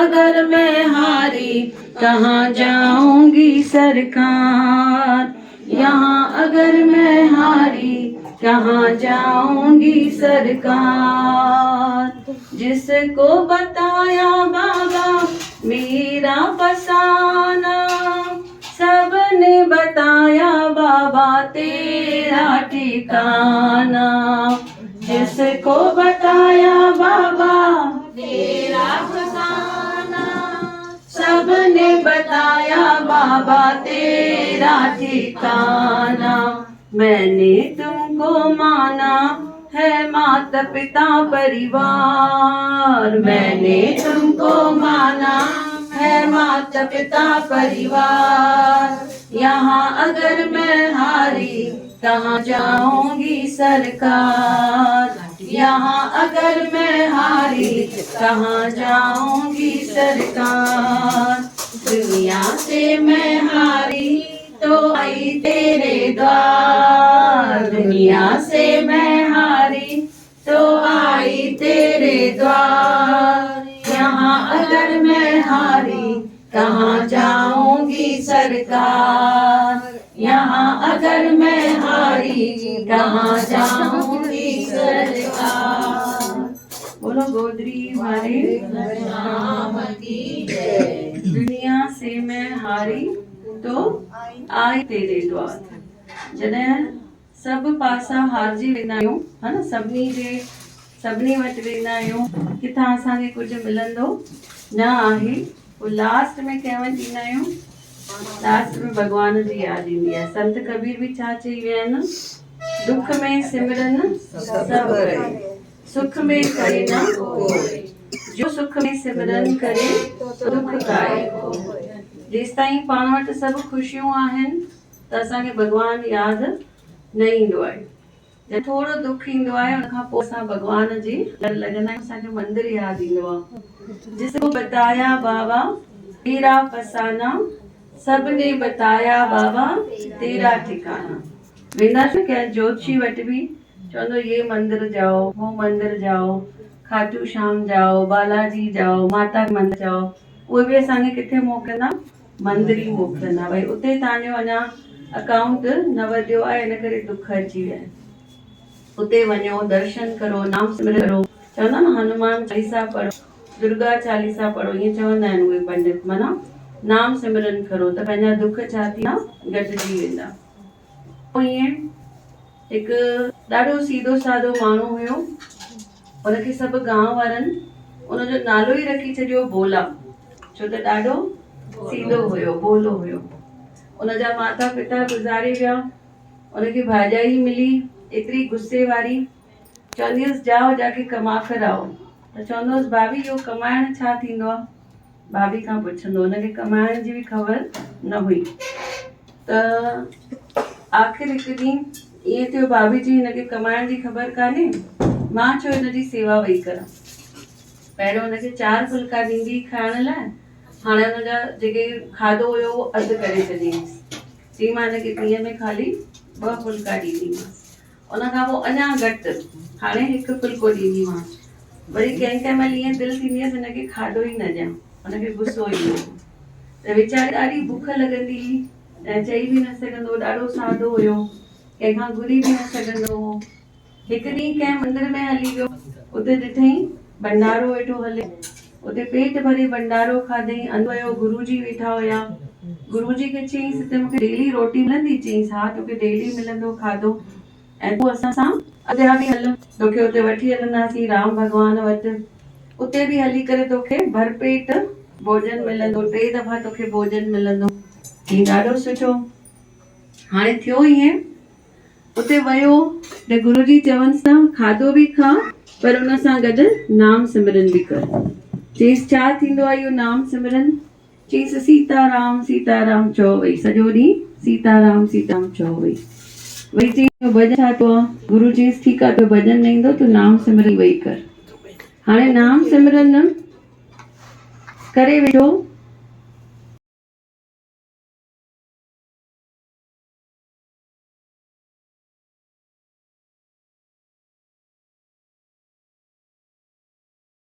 अगर मैं हारी कहाँ जाऊंगी सरकार। यहाँ अगर मैं हारी कहाँ जाऊंगी सरकार। जिसको बताया बाबा मेरा फसाना, सबने बताया बाबा तेरा ठिकाना। जिसको बताया बाबा तेरा फसाना, सबने बताया बाबा तेरा ठिकाना। मैंने तुमको माना है माता पिता परिवार। मैंने तुमको माना है माता पिता परिवार। यहाँ अगर मैं हारी कहाँ जाऊंगी सरकार। यहाँ अगर मैं हारी कहाँ जाऊंगी सरकार। दुनिया से मैं हारी तो आई तेरे द्वार। दुनिया से मैं हारी तो आई तेरे द्वार। यहाँ अगर मैं हारी कहाँ जाऊंगी सरकार। यहाँ अगर मैं हारी कहाँ जाऊंगी सरकार। बोलो गोदरी वाले राम की जय। दुनिया से मैं हारी तो आई तेरे द्वार। जॾहिं सभु पासा हारजी वेंदा आहियूं, हा न, सभिनी वटि वेंदा आहियूं, किथां असांखे कुझु मिलंदो न आहे, पोइ लास्ट में कंहिं वटि ईंदा आहियूं, लास्ट में भॻवान जी यादि ईंदी आहे। संत कबीर बि छा चई विया आहिनि, दुख में सिमरन सब करे, सुख में करे न कोई। जो सुख में सिमरन करे दुख काहे कोई। जेसिताईं पाण वटि सभु ख़ुशियूं आहिनि त असांखे भॻवानु यादि न ईंदो आहे। जॾहिं थोरो दुख ईंदो आहे उनखां पोइ असां भॻवान जी लॻंदा आहियूं, असांखे मंदिर यादि ईंदो आहे। जिसको बताया बाबा तेरा फसाना, सबने बताया बाबा तेरा ठिकाना। वेंदासीं कंहिं ज्योतिषी वटि बि, चवंदो ये मंदिर जाओ, वो मंदिर जाओ, खाटू श्याम जाओ, बालाजी जाओ, माता मंदिर जाओ। उहे बि असांखे किथे मोकिलींदा, मंदिर ई मोकिलींदा। भई उते तव्हांजो अञा अकाउंट न वधियो आहे, इन करे दुख अची विया आहिनि। उते वञो, दर्शन करो, नाम सिमरन करो। चवंदा न हनुमान चालीसा पढ़ो, दुर्गा चालीसा पढ़ो, ईअं चवंदा आहिनि उहे पंडित। माना नाम सिमरन करो त पंहिंजा दुख छा थींदा, घटिजी वेंदा। ईअं हिकु ॾाढो सीधो साधो माण्हू हुयो, उनखे सभु गांव वारनि उनजो नालो ई रखी छॾियो भोला, छो त ॾाढो सीधो हुयो, भोलो हुयो। उनजा माता पिता गुज़ारे विया, उनखे भाॼाई मिली एतिरी गुस्से वारी, चवंदी हुअसि जाओ जाके कमा कर आओ। त चवंदो हुअसि भाभी इहो कमाइण छा थींदो आहे। भाभी खां पुछंदो, हुनखे कमाइण जी बि ख़बर न हुई। त आख़िर हिकु ॾींहुं ईअं थियो, भाभी जी हिनखे कमाइण जी ख़बर कान्हे, मां छो हिनजी सेवा वेही करां। पहिरियों हुनखे 4 फुल्का ॾींदी खाइण लाइ, हाणे हुनजा जेके खाधो हुयो उहो अधु करे छॾींदीसि। चई मां हिनखे ॾींहं में ख़ाली 2 फुल्का ॾींदीमांसि, उनखां पोइ अञा घटि, हाणे 1 फुल्को ॾींदीमांसि। वरी कंहिं महिल ईअं दिलि थींदी हुअसि हिनखे खाधो ई न ॾियां, हुनखे गुस्सो ईंदो। त वीचारी ॾाढी बुख लॻंदी हुई ऐं चई बि न सघंदो, ॾाढो सादो हुयो, कंहिंखां घुरी बि न सघंदो हो। हिकु ॾींहुं कंहिं मंदिर में हली वियो, उते ॾिठईं भंडारो वेठो हले, उते पेट भरे भंडारो खाधईं। अंदरि वियो, गुरुजी वेठा हुया। गुरुजी खे चईंसि हिते मूंखे डेली रोटी मिलंदी। चईंसि हा तोखे डेली मिलंदो खाधो, ऐं तूं असां सां अॻियां बि हल, तोखे उते वठी हलंदासीं राम भॻवान वटि। उते बि हली करे तोखे भरपेट भोजन मिलंदो, 3 दफ़ा तोखे भोजन मिलंदो। ही ॾाढो सुठो। हाणे थियो ईअं, उते वियो त गुरुजी चवनिसि था खाधो बि खा, पर उन सां गॾु नाम सिमरन बि कर। चईंसि छा थींदो आहे इहो नाम सिमरन। चईंसि सीताराम सीताराम चओ वई, सॼो ॾींहुं सीताराम सीताराम चओ वई। वरी चईं भॼन छा थो आहे। गुरु चईंसि ठीकु आहे, तो भॼन न ईंदो, तूं नाम सिमरन वेही कर। हाणे नाम सिमरन करे वेठो,